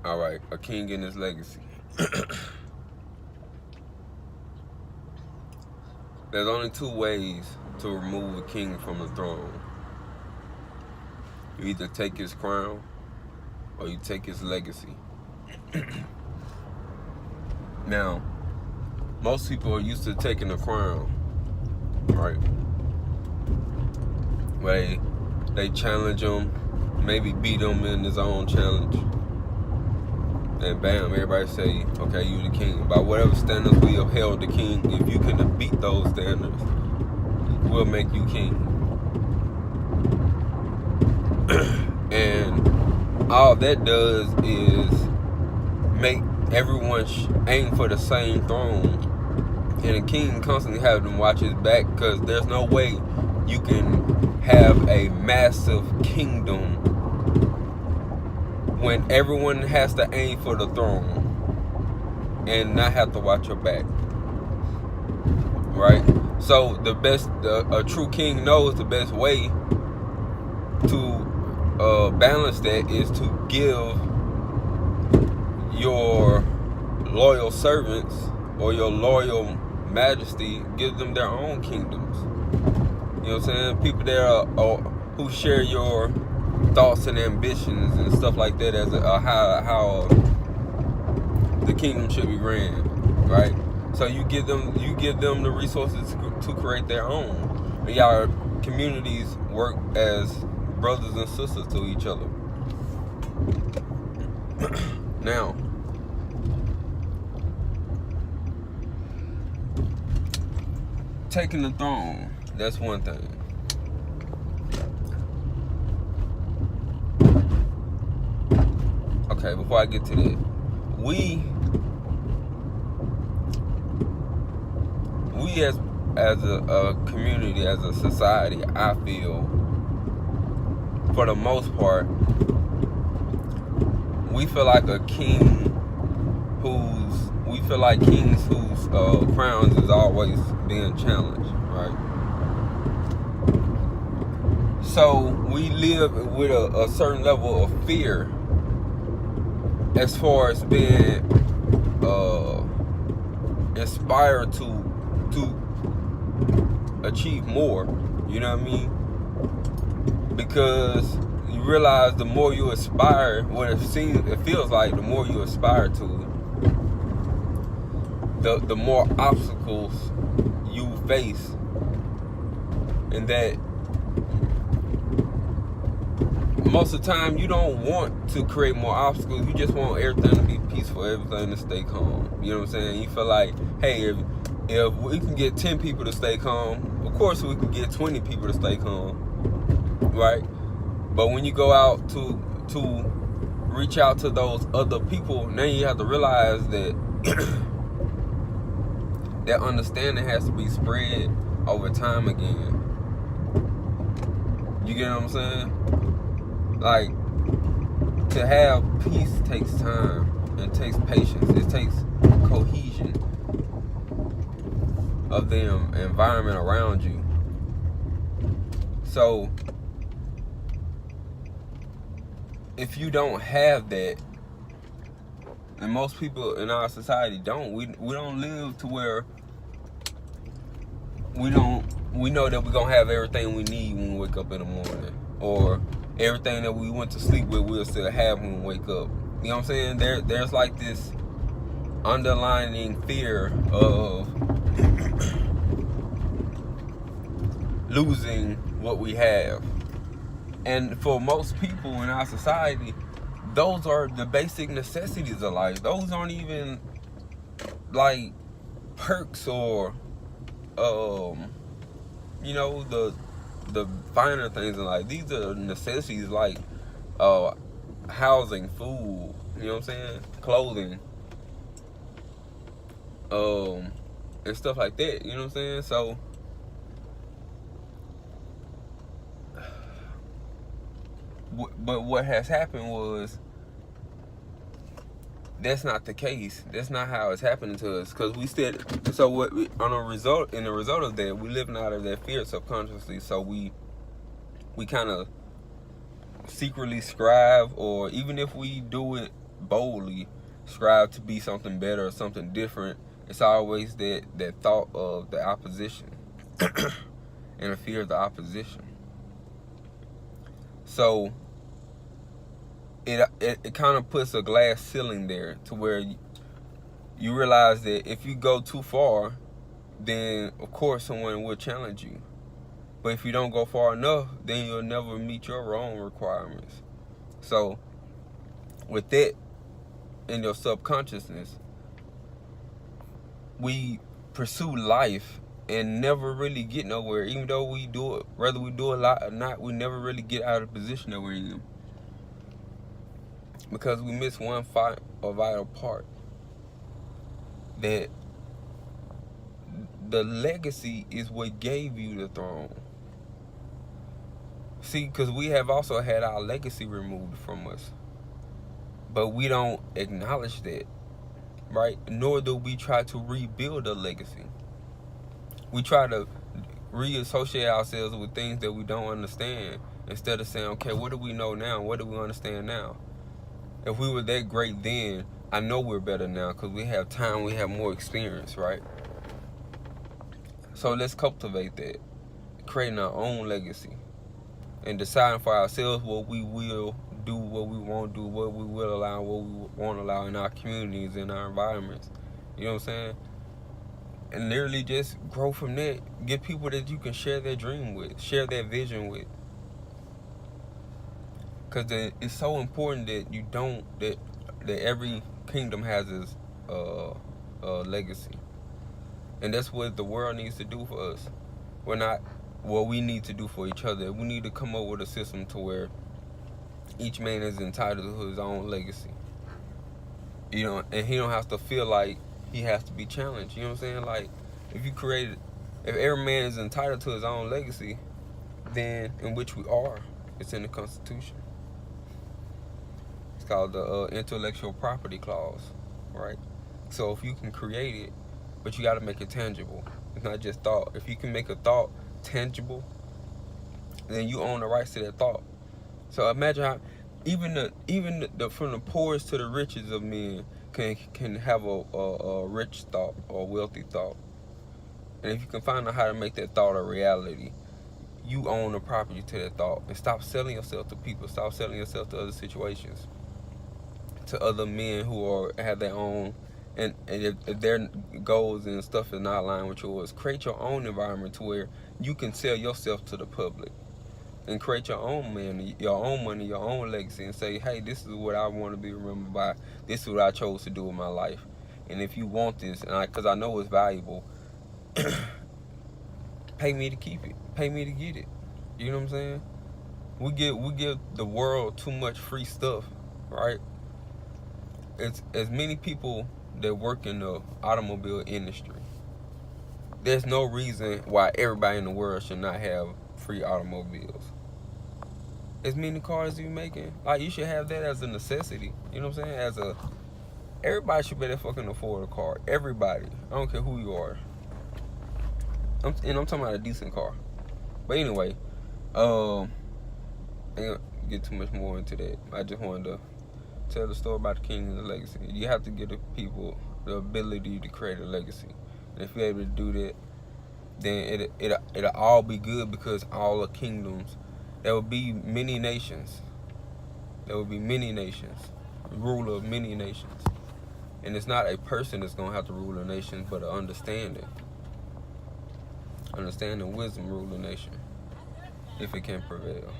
All right, a king and his legacy. There's only two ways to remove a king from the throne. You either take his crown or you take his legacy. Now, most people are used to taking the crown, right? Where they challenge him, maybe beat him in his own challenge. And bam, everybody say, okay, you the king. By whatever standards we upheld the king, if you can beat those standards, we'll make you king. And all that does is make everyone aim for the same throne. And the king constantly have them watch his back, because there's no way you can have a massive kingdom when everyone has to aim for the throne and not have to watch your back, right? So a true king knows the best way to balance that is to give your loyal servants or your loyal majesty, give them their own kingdoms. You know what I'm saying? People there who share your thoughts and ambitions and stuff like that as how the kingdom should be ran, right? So you give them the resources to create their own. And y'all communities work as brothers and sisters to each other. Now, taking the throne, that's one thing. Okay, before I get to that, we as a community, as a society, I feel, for the most part, we feel like kings whose crowns is always being challenged, right? So we live with a certain level of fear as far as being inspired to achieve more, you know what I mean? Because you realize the more you aspire, it feels like the more you aspire to, the more obstacles you face, and that most of the time you don't want to create more obstacles. You just want everything to be peaceful, everything to stay calm. You know what I'm saying? You feel like, hey, if we can get 10 people to stay calm, of course we can get 20 people to stay calm, right? But when you go out to reach out to those other people, now you have to realize that that understanding has to be spread over time again. You get what I'm saying? Like, to have peace takes time. It takes patience. It takes cohesion of the environment around you. So if you don't have that, and most people in our society don't, we don't live to where we know that we're gonna have everything we need when we wake up in the morning, or everything that we went to sleep with we'll still have when we wake up. You know what I'm saying? There's like this underlying fear of losing what we have. And for most people in our society, those are the basic necessities of life. Those aren't even like perks or you know, the finer things in life. These are necessities like housing, food, you know what I'm saying, clothing, and stuff like that, you know what I'm saying? So but what has happened was, that's not the case. That's not how it's happening to us. Because we still, so what we, in the result of that, we living out of that fear subconsciously. So we kind of secretly strive, or even if we do it boldly strive to be something better or something different, it's always that thought of the opposition and the fear of the opposition. So it kind of puts a glass ceiling there to where you realize that if you go too far, then of course someone will challenge you. But if you don't go far enough, then you'll never meet your own requirements. So with that in your subconsciousness, we pursue life and never really get nowhere. Even though we do it, whether we do a lot or not, we never really get out of the position that we're in, because we miss one vital part. That the legacy is what gave you the throne. See, because we have also had our legacy removed from us, but we don't acknowledge that, right? Nor do we try to rebuild a legacy. We try to reassociate ourselves with things that we don't understand, instead of saying, okay, what do we know now? What do we understand now? If we were that great then, I know we're better now because we have time, we have more experience, right? So let's cultivate that, creating our own legacy and deciding for ourselves what we will do, what we won't do, what we will allow, what we won't allow in our communities, in our environments. You know what I'm saying? And literally just grow from that. Get people that you can share that dream with, share that vision with. Because it's so important that you don't, that every kingdom has its legacy. And that's what the world needs to do for us. We're not what we need to do for each other. We need to come up with a system to where each man is entitled to his own legacy. You know, and he don't have to feel like he has to be challenged. You know what I'm saying? Like, if every man is entitled to his own legacy, then, in which we are, it's in the Constitution. It's called the Intellectual Property Clause, right? So if you can create it, but you got to make it tangible. It's not just thought. If you can make a thought tangible, then you own the rights to that thought. So imagine how even the from the poorest to the richest of men can have a rich thought or a wealthy thought. And if you can find out how to make that thought a reality, you own the property to that thought. And stop selling yourself to people. Stop selling yourself to other situations, to other men who have their own, and if their goals and stuff is not aligned with yours. Create your own environment to where you can sell yourself to the public, and create your own money, your own legacy, and say, hey, this is what I want to be remembered by. This is what I chose to do with my life. And if you want this, and because I know it's valuable, pay me to keep it. Pay me to get it. You know what I'm saying? We give the world too much free stuff, right? It's as many people that work in the automobile industry. There's no reason why everybody in the world should not have free automobiles. As many cars as you making, like, you should have that as a necessity. You know what I'm saying? Everybody should be able to fucking afford a car. Everybody. I don't care who you are. I'm talking about a decent car. But anyway, I ain't gonna get too much more into that. I just wanted to tell the story about the king and the legacy. You have to give the people the ability to create a legacy. And if you're able to do that, then it'll all be good, because all the kingdoms, there will be many nations. There will be many nations. Ruler of many nations. And it's not a person that's going to have to rule a nation, but an understanding. Understanding, wisdom rule a nation, if it can prevail.